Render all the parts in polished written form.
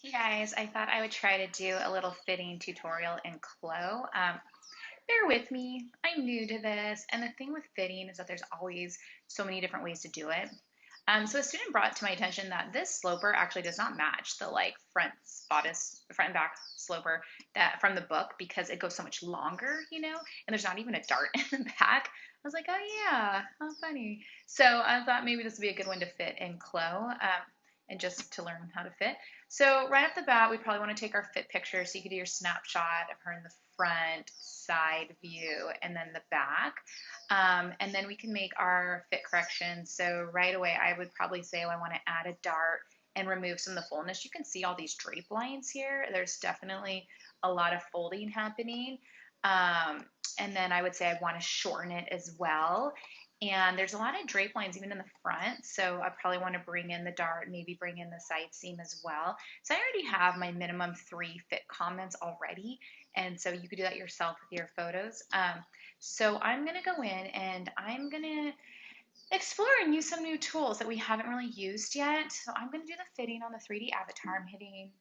Hey guys, I thought I would try to do a little fitting tutorial in CLO. Bear with me, I'm new to this, and the thing with fitting is that there's always so many different ways to do it. So a student brought to my attention that this sloper actually does not match the front and back sloper that from the book because it goes so much longer, and there's not even a dart in the back. I was like, oh yeah, how funny. So I thought maybe this would be a good one to fit in CLO. And just to learn how to fit. So right off the bat, we probably want to take our fit picture. So you could do your snapshot of her in the front, side view, and then the back. And then we can make our fit corrections. So right away, I would probably say, I want to add a dart and remove some of the fullness. You can see all these drape lines here. There's definitely a lot of folding happening. And then I would say I want to shorten it as well. And there's a lot of drape lines even in the front, so I probably want to bring in the dart, maybe bring in the side seam as well. So I already have my minimum 3 fit comments already, and so you could do that yourself with your photos. So I'm going to go in and I'm going to explore and use some new tools that we haven't really used yet. So I'm going to do the fitting on the 3D avatar. I'm hitting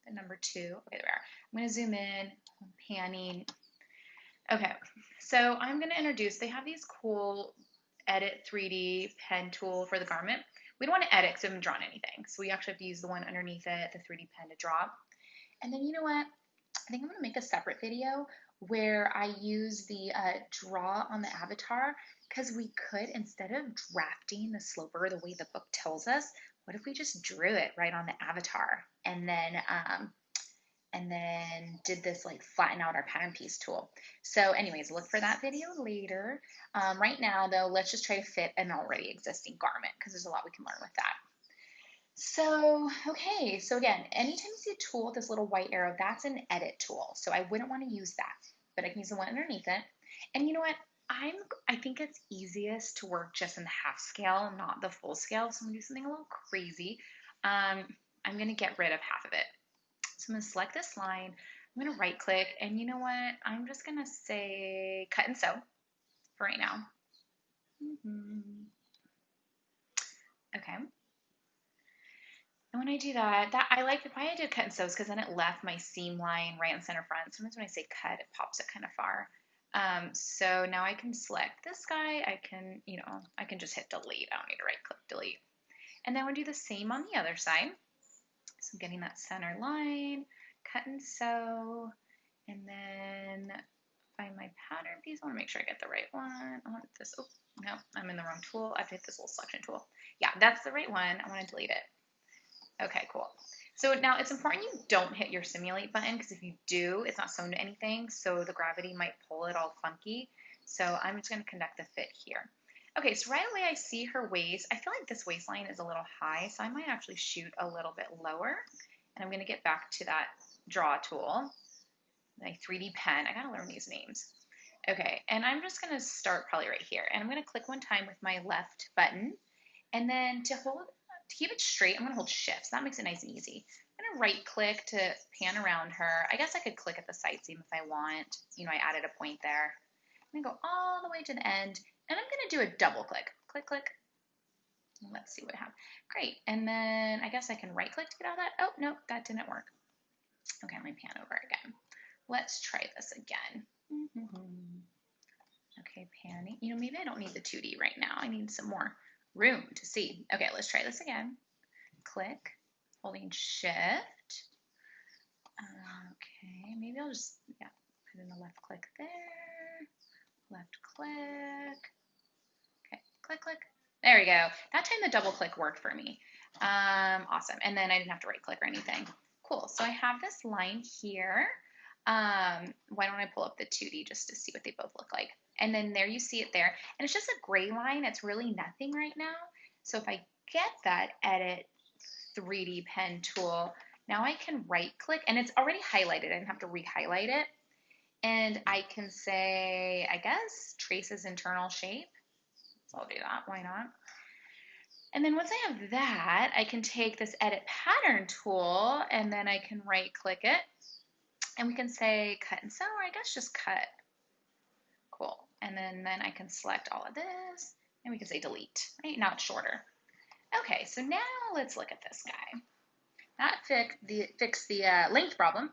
the number 2. Okay, there we are. I'm going to zoom in, I'm panning. Okay, so I'm going to introduce, they have these cool edit 3D pen tool for the garment. We don't want to edit because we haven't drawn anything. So we actually have to use the one underneath it, the 3D pen to draw. And then you know what? I think I'm going to make a separate video where I use the draw on the avatar because we could, instead of drafting the sloper the way the book tells us, what if we just drew it right on the avatar and then did this like flatten out our pattern piece tool. So anyways, look for that video later. Right now though, let's just try to fit an already existing garment because there's a lot we can learn with that. So, okay, so again, anytime you see a tool with this little white arrow, that's an edit tool. So I wouldn't want to use that, but I can use the one underneath it. And you know what? I think it's easiest to work just in the half scale, not the full scale. So I'm gonna do something a little crazy. I'm gonna get rid of half of it. So I'm going to select this line, I'm going to right click, and you know what? I'm just going to say cut and sew for right now. Okay. And when I do that, I like why I did cut and sew is because then it left my seam line right in center front. Sometimes when I say cut, it pops it kind of far. So now I can select this guy. I can just hit delete. I don't need to right click delete. And then we'll do the same on the other side. So I'm getting that center line, cut and sew, and then find my pattern piece. I want to make sure I get the right one. I want this. Oh, no, I'm in the wrong tool. I have to hit this little selection tool. Yeah, that's the right one. I want to delete it. Okay, cool. So now it's important you don't hit your simulate button because if you do, it's not sewn to anything. So the gravity might pull it all funky. So I'm just going to conduct the fit here. Okay, so right away I see her waist. I feel like this waistline is a little high, so I might actually shoot a little bit lower. And I'm going to get back to that draw tool, my 3D pen. I got to learn these names. Okay, and I'm just going to start probably right here. And I'm going to click one time with my left button. And then to keep it straight, I'm going to hold shift. So that makes it nice and easy. I'm going to right click to pan around her. I guess I could click at the side seam if I want. I added a point there. I'm going to go all the way to the end. And I'm going to do a double click. Click, click. Let's see what happens. Great. And then I guess I can right click to get out of that. Oh, no, that didn't work. Okay, let me pan over again. Let's try this again. Okay, panning. Maybe I don't need the 2D right now. I need some more room to see. Okay, let's try this again. Click, holding shift. Okay, maybe I'll just, put in a left click there. Left click. Okay, click, click. There we go. That time the double click worked for me. Awesome. And then I didn't have to right click or anything. Cool. So I have this line here. Why don't I pull up the 2D just to see what they both look like? And then there you see it there. And it's just a gray line. It's really nothing right now. So if I get that edit 3D pen tool, now I can right click and it's already highlighted. I didn't have to re-highlight it. And I can say, I guess, traces internal shape. So I'll do that, why not? And then once I have that, I can take this edit pattern tool and then I can right click it and we can say cut and sew, or I guess just cut. Cool. And then I can select all of this and we can say delete, right? Now it's shorter. Okay, so now let's look at this guy. That fixed the length problem,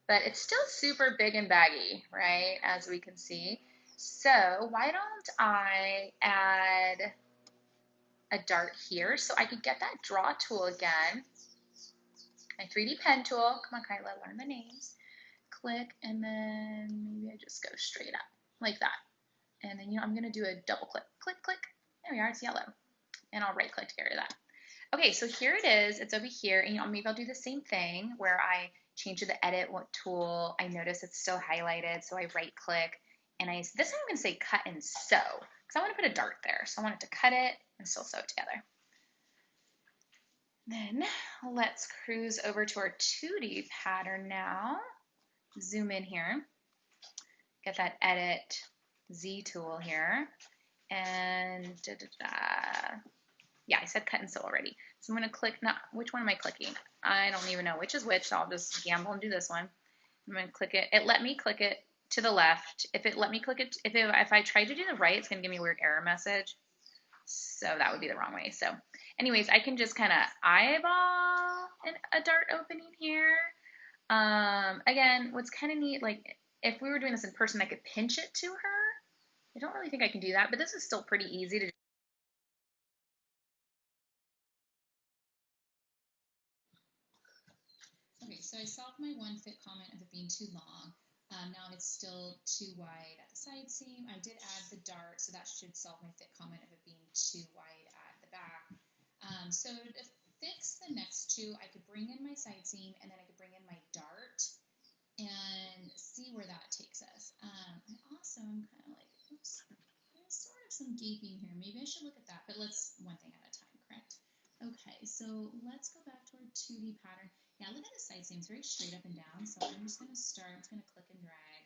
but it's still super big and baggy, right, as we can see. So why don't I add a dart here so I could get that draw tool again, my 3D pen tool. Come on, Kyla, learn the names. Click, and then maybe I just go straight up like that. And then, I'm going to do a double click. Click, click. There we are. It's yellow. And I'll right click to get rid of that. Okay, so here it is. It's over here. And maybe I'll do the same thing where I change to the edit tool. I notice it's still highlighted, so I right click. And this time I'm going to say cut and sew because I want to put a dart there. So I want it to cut it and still sew it together. Then let's cruise over to our 2D pattern now. Zoom in here. Get that edit Z tool here. And yeah, I said cut and sew already. So I'm going to click, which one am I clicking? I don't even know which is which, so I'll just gamble and do this one. I'm going to click it. It let me click it to the left. If it let me click it, if I tried to do the right, it's going to give me a weird error message. So that would be the wrong way. So anyways, I can just kind of eyeball a dart opening here. Again, what's kind of neat, like if we were doing this in person, I could pinch it to her. I don't really think I can do that, but this is still pretty easy to do. Okay, so I solved my one fit comment of it being too long. Now it's still too wide at the side seam. I did add the dart, so that should solve my fit comment of it being too wide at the back. So to fix the next two, I could bring in my side seam, and then I could bring in my dart and see where that takes us. And also, I'm kind of like, oops, there's sort of some gaping here. Maybe I should look at that, but let's one thing at a time, correct? Okay, so let's go back to our 2D pattern. Yeah, look at the side seam. It's very straight up and down. So I'm just going to start. I'm just going to click and drag.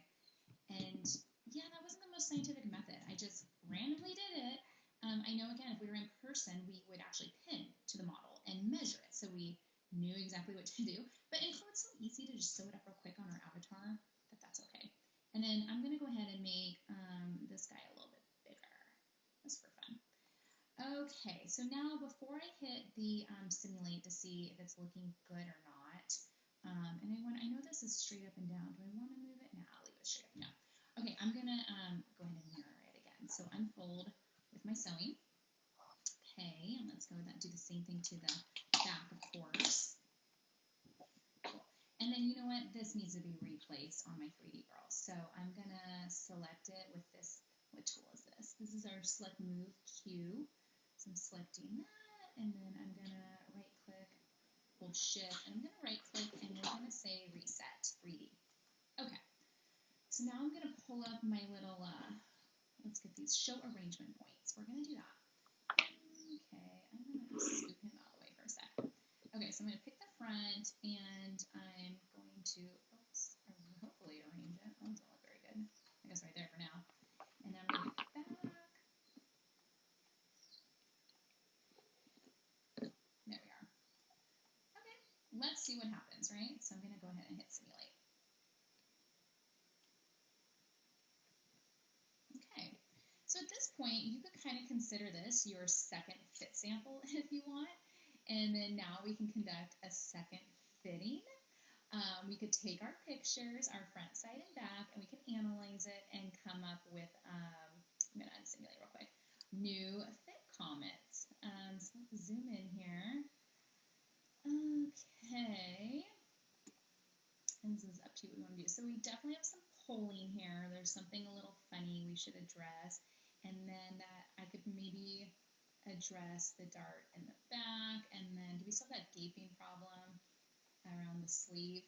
And yeah, that wasn't the most scientific method. I just randomly did it. I know, again, if we were in person, we would actually pin to the model and measure it. So we knew exactly what to do. But in Flow, it's so easy to just sew it up real quick on our avatar that that's okay. And then I'm going to go ahead and make this guy a little bit bigger. Just for fun. Okay, so now before I hit the simulate to see if it's looking good or not, and I know this is straight up and down. Do I want to move it? No, I'll leave it straight up and down. Okay, I'm going to go ahead and mirror it again. So unfold with my sewing. Okay, and let's go with that. Do the same thing to the back, of course. Cool. And then you know what? This needs to be replaced on my 3D girl. So I'm going to select it with this. What tool is this? This is our select move Q. So I'm selecting that, and then I'm going to right click, hold shift, and I'm going to right click, and we're going to say reset 3D. Okay. So now I'm going to pull up my little, let's get these show arrangement points. We're going to do that. Okay, I'm going to scoop him out of the way for a second. Okay, so I'm going to pick the front, and I'm going to, hopefully arrange it. Oh, doesn't look very good. I guess right there for now. And then I'm going to pick the back. There we are. Okay, let's see what happens, right? So I'm going to go ahead and hit simulate. Okay, so at this point, you could kind of consider this your second fit sample if you want. And then now we can conduct a second fitting. We could take our pictures, our front, side, and back, and we can analyze it and come up with, I'm going to unsimulate real quick, new fit comments. So let's zoom in here. Okay. And this is up to what we want to do. So we definitely have some polling here. There's something a little funny we should address. And then that I could maybe address the dart in the back. And then do we still have that gaping problem around the sleeve?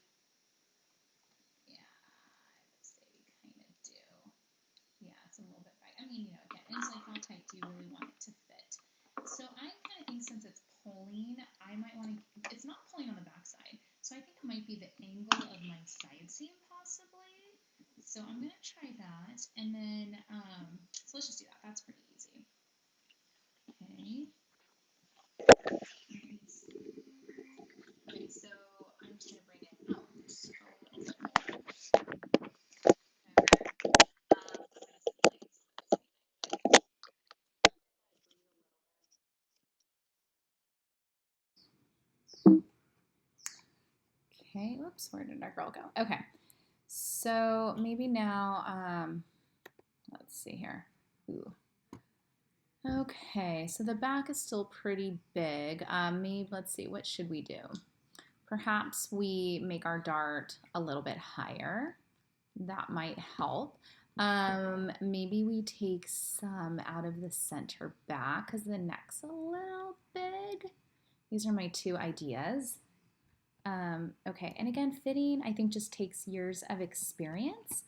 Yeah, I would say we kind of do. Yeah, it's a little bit back. I mean, again, it's like how tight do you really want it to fit? So I kind of think since it's pulling, I might want to, it's not pulling on the back side. So I think it might be the angle of my side seam possibly. So I'm going to try that. And then, so let's just do that. That's pretty easy. Okay. Okay, so I'm just going to bring it out a little bit more. Oops, where did our girl go? Okay, so maybe now, let's see here. Ooh. Okay, so the back is still pretty big. Maybe, let's see, what should we do? Perhaps we make our dart a little bit higher. That might help. Maybe we take some out of the center back because the neck's a little big. These are my two ideas. Okay, and again, fitting I think just takes years of experience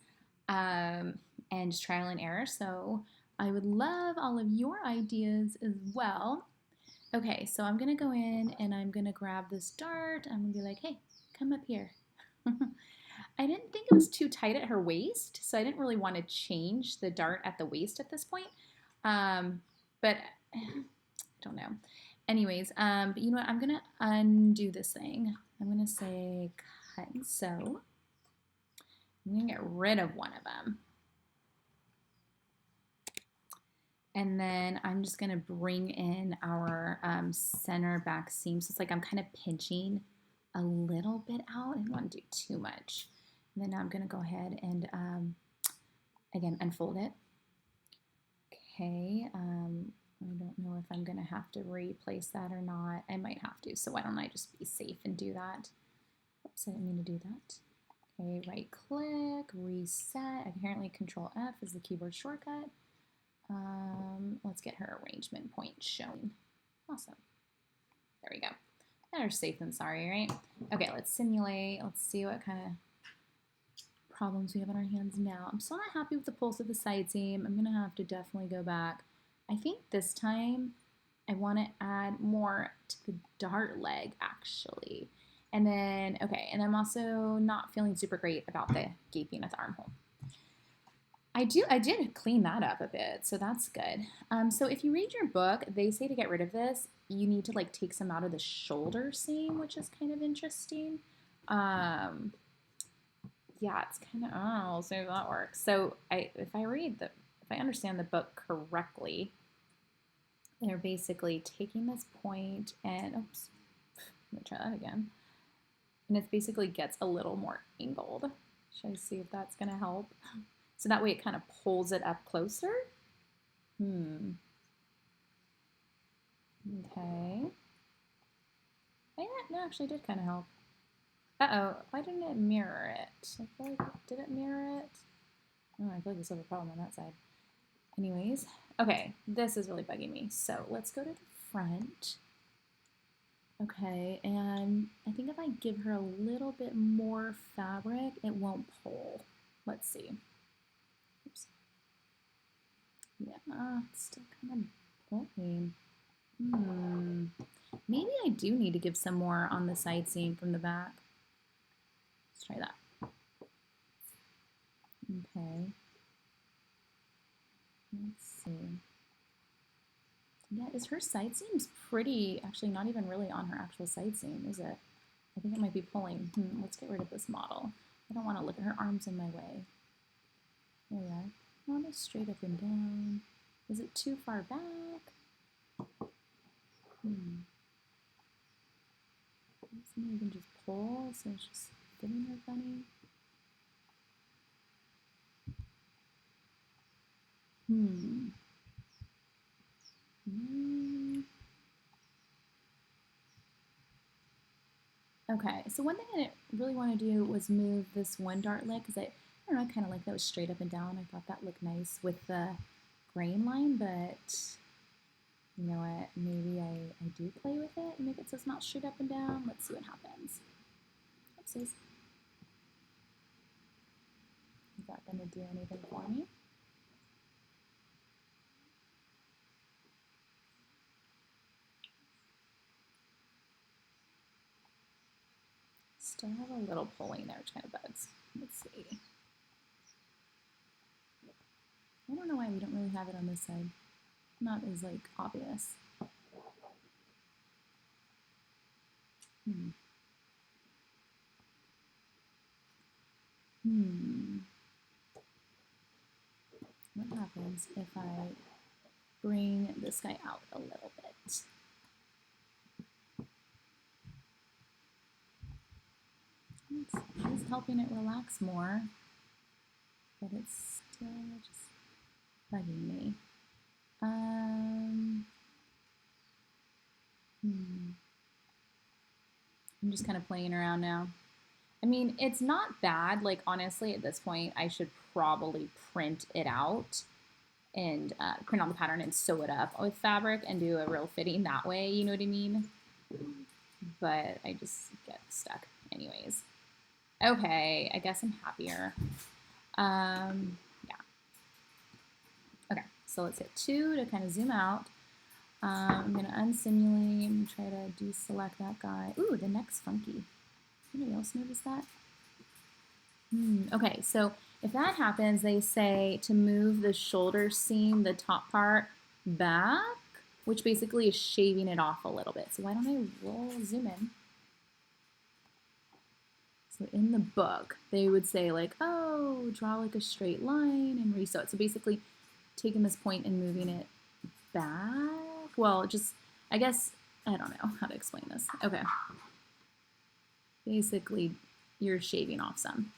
and just trial and error. So I would love all of your ideas as well. Okay, so I'm gonna go in and I'm gonna grab this dart. I'm gonna be like, hey, come up here. I didn't think it was too tight at her waist, so I didn't really want to change the dart at the waist at this point. But I don't know. Anyways, but you know what? I'm gonna undo this thing. I'm gonna say cut and sew. I'm gonna get rid of one of them. And then I'm just gonna bring in our center back seam. So it's like I'm kind of pinching a little bit out. I don't want to do too much. And then now I'm gonna go ahead and again unfold it. Okay, I don't know if I'm gonna have to replace that or not. I might have to, so why don't I just be safe and do that? Oops, I didn't mean to do that. Okay, right click, reset. Apparently Control F is the keyboard shortcut. Let's get her arrangement point shown. Awesome. There we go. Better safe than sorry, right? Okay, let's simulate. Let's see what kind of problems we have on our hands now. I'm still not happy with the pulse of the side seam. I'm gonna have to definitely go back. I think this time I want to add more to the dart leg actually. And then, okay, and I'm also not feeling super great about the gaping at the armhole. I did clean that up a bit, so that's good. So if you read your book, they say to get rid of this, you need to like take some out of the shoulder seam, which is kind of interesting. Yeah, it's kind of, oh, we'll see if that works. So if I understand the book correctly, they're basically taking this point and, oops, let me try that again. And it basically gets a little more angled. Should I see if that's gonna help? So that way it kind of pulls it up closer. Okay. Yeah, that actually did kind of help. Uh-oh, why didn't it mirror it? I feel like, did it mirror it? Oh, I feel like there's a problem on that side. Anyways, okay, this is really bugging me. So let's go to the front. Okay, and I think if I give her a little bit more fabric, it won't pull. Let's see. Oops. Yeah, it's still kind of pulling. Maybe I do need to give some more on the side seam from the back. Let's try that. Okay. Let's see. Yeah, is her side seams pretty, actually not even really on her actual side seam, is it? I think it might be pulling. Let's get rid of this model. I don't want to look at her arms in my way. There we are. Not as straight up and down. Is it too far back? Maybe you can just pull, so it's just fitting her funny. Okay, so one thing I didn't really want to do was move this one dart leg because I don't know, I kind of like that was straight up and down. I thought that looked nice with the grain line, but you know what, maybe I do play with it and make it so it's not straight up and down. Let's see what happens. Oopsies. Is that going to do anything for me? Still have a little pulling there, which kind of bugs. Let's see. I don't know why we don't really have it on this side. Not as like obvious. What happens if I bring this guy out a little bit? It's helping it relax more, but it's still just bugging me. I'm just kind of playing around now. I mean, it's not bad. Like, honestly, at this point, I should probably print it out and print out the pattern and sew it up with fabric and do a real fitting that way, you know what I mean? But I just get stuck anyways. Okay, I guess I'm happier. Yeah. Okay, so let's hit 2 to kind of zoom out. I'm going to unsimulate and try to deselect that guy. Ooh, the neck's funky. Anybody else notice that? Okay, so if that happens, they say to move the shoulder seam, the top part, back, which basically is shaving it off a little bit. So why don't I roll zoom in? So in the book, they would say like, oh, draw like a straight line and resew it. So basically taking this point and moving it back. Well, just, I guess, I don't know how to explain this. Okay. Basically, you're shaving off some.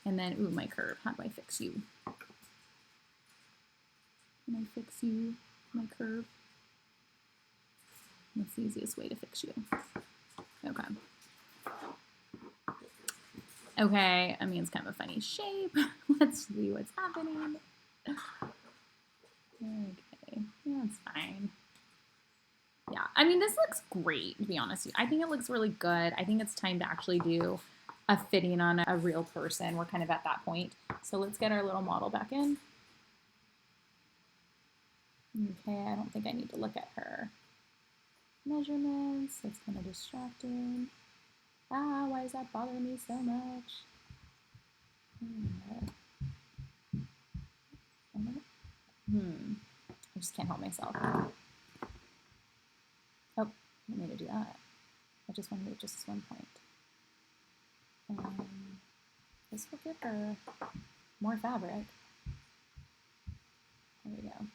And then, ooh, my curve. How do I fix you? Can I fix you, my curve? That's the easiest way to fix you. Okay. Okay, I mean, it's kind of a funny shape. Let's see what's happening. Okay, that's fine. Yeah, I mean, this looks great, to be honest. I think it looks really good. I think it's time to actually do a fitting on a real person. We're kind of at that point. So let's get our little model back in. Okay, I don't think I need to look at her measurements. That's kind of distracting. Ah, why does that bother me so much? I just can't help myself. Oh, I didn't mean to do that. I just want to move just this one point. This will give her more fabric. There we go.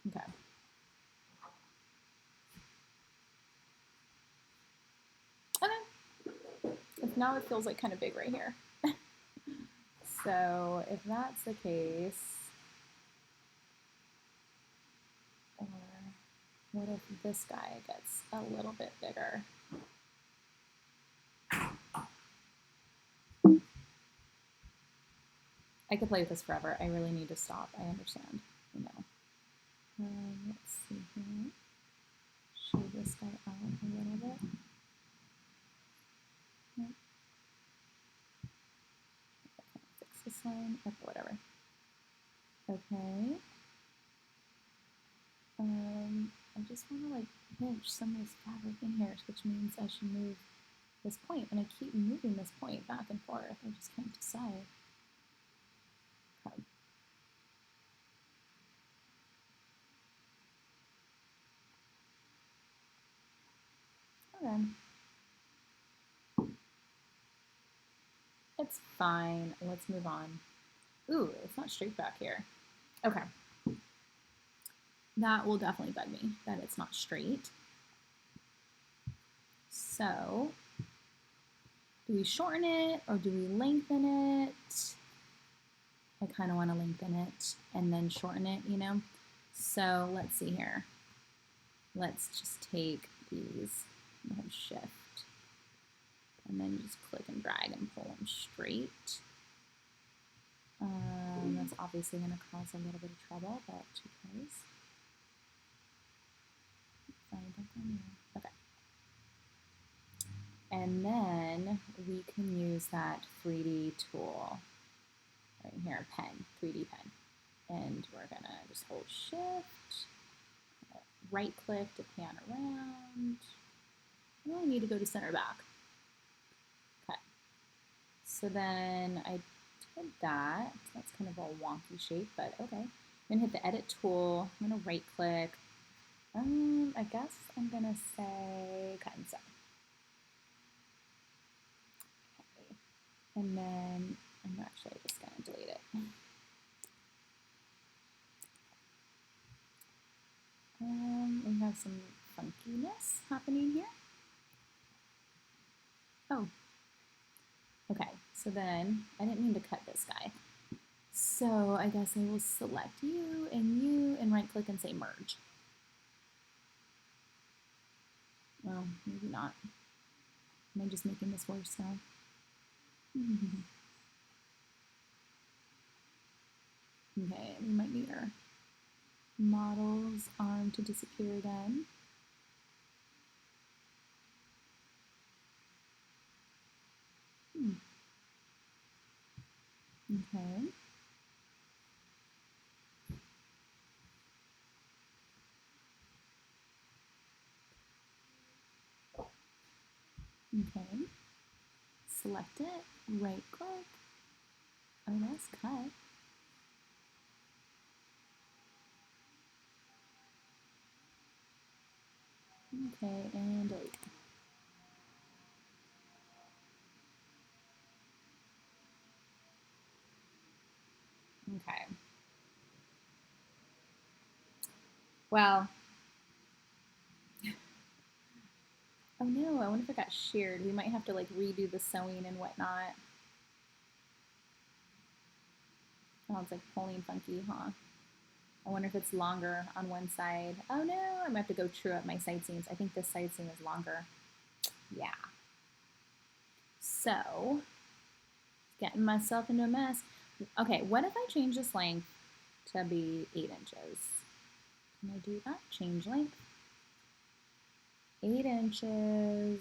Okay. Okay. If now it feels like kind of big right here. So if that's the case, or what if this guy gets a little bit bigger? I could play with this forever. I really need to stop. I understand. You know. Let's see here. Shade this guy out a little bit. Yep. Fix this line. Okay, whatever. Okay. I just want to like pinch some of this fabric in here, which means I should move this point, and I keep moving this point back and forth. I just can't decide. Okay. Okay. It's fine. Let's move on. Ooh, it's not straight back here. Okay. That will definitely bug me, that it's not straight. So, do we shorten it or do we lengthen it? I kind of want to lengthen it and then shorten it, you know? So let's see here. Let's just take these and shift. And then just click and drag and pull them straight. That's obviously going to cause a little bit of trouble, but who cares? Okay. And then we can use that 3D tool right here, pen, 3D pen. And we're going to just hold shift, right click to pan around. We only need to go to center back. Okay. So then I did that. That's kind of a wonky shape, but okay. I'm going to hit the edit tool. I'm going to right click. I guess I'm going to say cut and sew. Okay. And then I'm actually just going to delete it. We have some funkiness happening here. Oh, okay. So then I didn't mean to cut this guy. So I guess I will select you and right click and say merge. Well, maybe not. Am I just making this worse now? Okay, we might need our model's arm to disappear again. Okay. Okay. Select it, right click. Oh, that's cut. Okay, and delete. Okay. Well, oh no, I wonder if it got sheared. We might have to like redo the sewing and whatnot. Oh, it's like pulling funky, huh? I wonder if it's longer on one side. Oh no, I'm gonna have to go true up my side seams. I think this side seam is longer. Yeah. So, getting myself into a mess. Okay, what if I change this length to be 8 inches? Can I do that? Change length. 8 inches.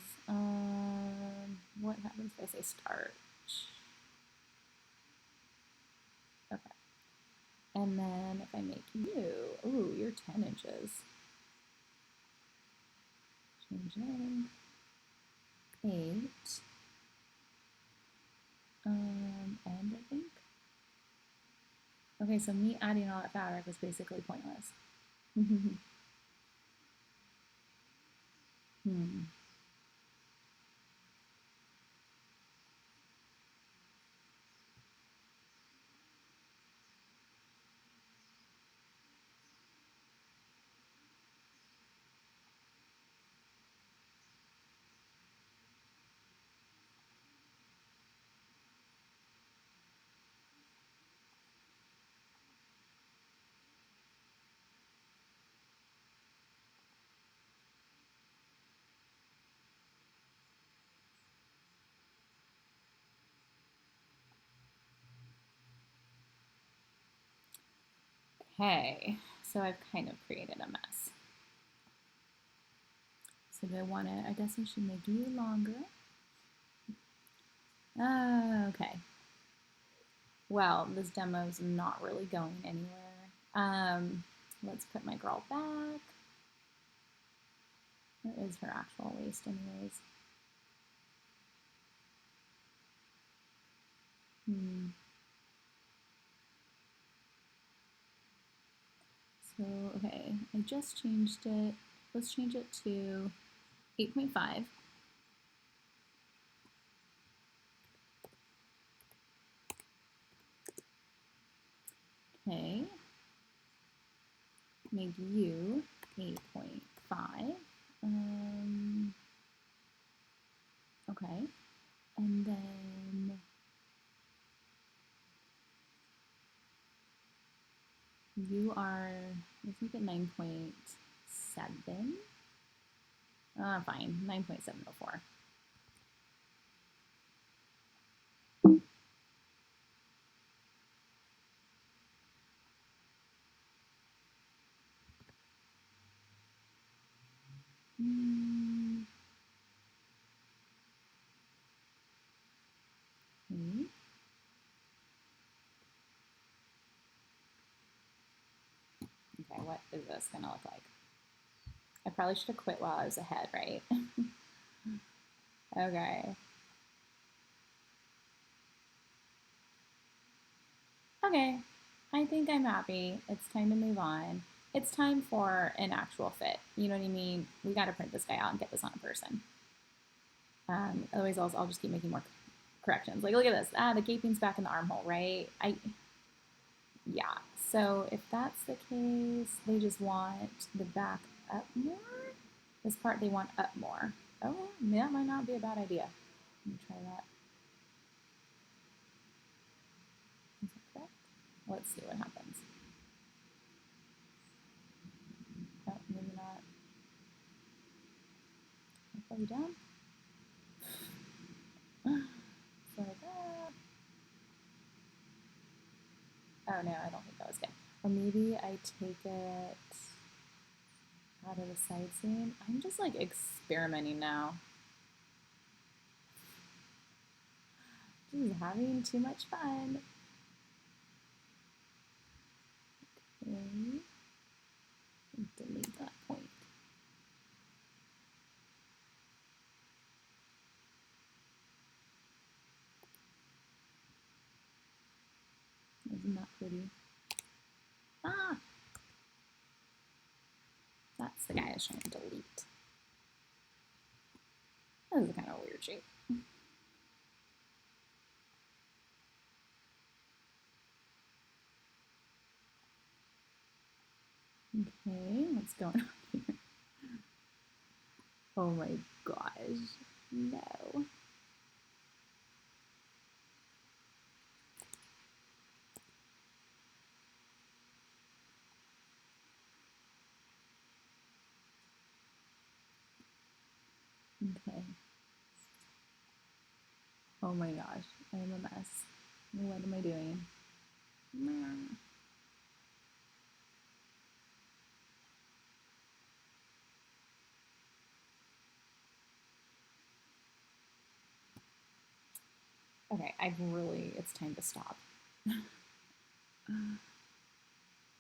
What happens if I say start? Okay. And then if I make you, ooh, you're 10 inches. Change length. 8. And I think. Okay, so me adding all that fabric was basically pointless. Hmm. Okay, so I've kind of created a mess. So do I want to, I guess I should make you longer. Okay. Well, this demo's not really going anywhere. Let's put my girl back. Where is her actual waist anyways? So, okay, I just changed it. Let's change it to 8.5. Okay, make you 8.5. Okay, and then you are, let's make it 9.7. Fine, 9.704. Okay, what is this gonna look like? I probably should have quit while I was ahead, right? Okay. Okay, I think I'm happy. It's time to move on. It's time for an actual fit. You know what I mean? We got to print this guy out and get this on a person. Otherwise, I'll just keep making more corrections. Like, look at this. The gaping's back in the armhole, right? Yeah. So if that's the case, they just want the back up more. This part they want up more. Oh, that might not be a bad idea. Let me try that. Is that correct? Let's see what happens. Oh, maybe not. Halfway down. So that. Oh no, I don't think that was good. Or maybe I take it out of the side seam. I'm just like experimenting now. Just having too much fun. Okay. Delete that point. Isn't that pretty? Ah! That's the guy I was trying to delete. That is kind of a weird shape. Okay, what's going on here? Oh my gosh, no. Okay. Oh my gosh, I am a mess. What am I doing? Okay, it's time to stop. Oh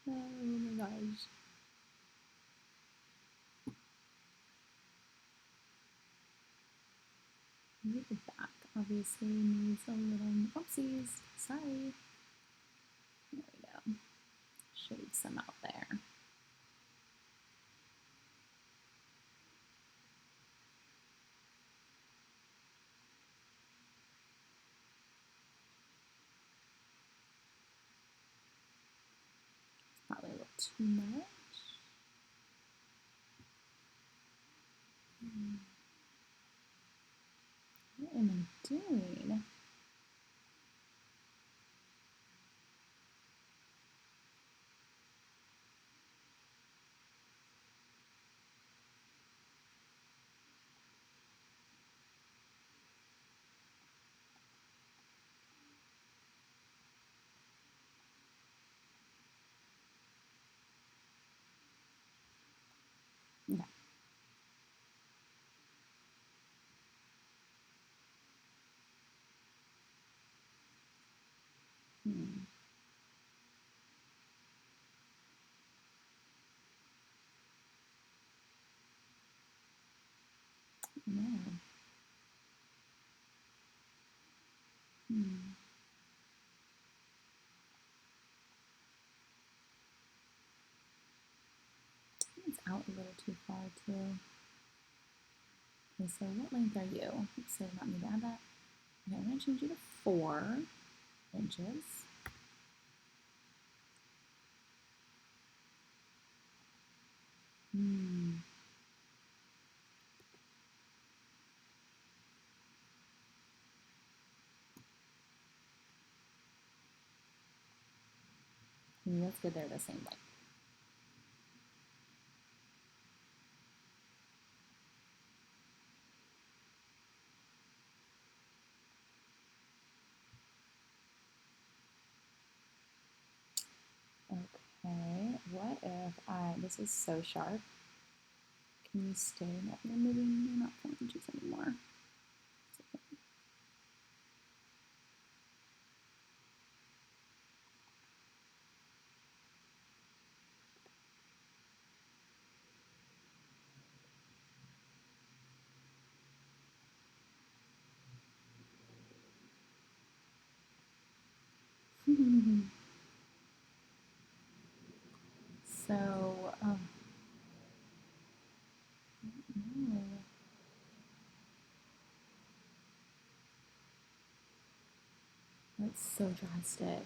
my gosh. Maybe the back obviously needs a little, oopsies, sorry. There we go. Shade some out there. Probably a little too much. What am I doing? Okay. Hmm. No. Hmm. It's out a little too far too. Okay, so what length are you? Oops, I did not need to add that. Okay, I'm going to change you to 4 inches. Hmm. That's good, they're the same length. Okay, what if this is so sharp. Can you stay? No, you're moving, you're not 4 inches anymore. So, no. That's so drastic.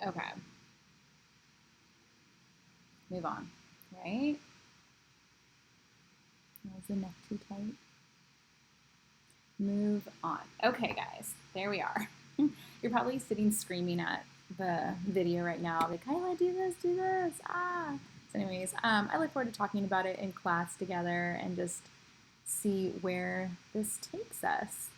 Okay. Move on, right? Was the neck too tight? Move on. Okay, guys, there we are. You're probably sitting screaming at the video right now, like, Kyla, do this, ah. So anyways, I look forward to talking about it in class together and just see where this takes us.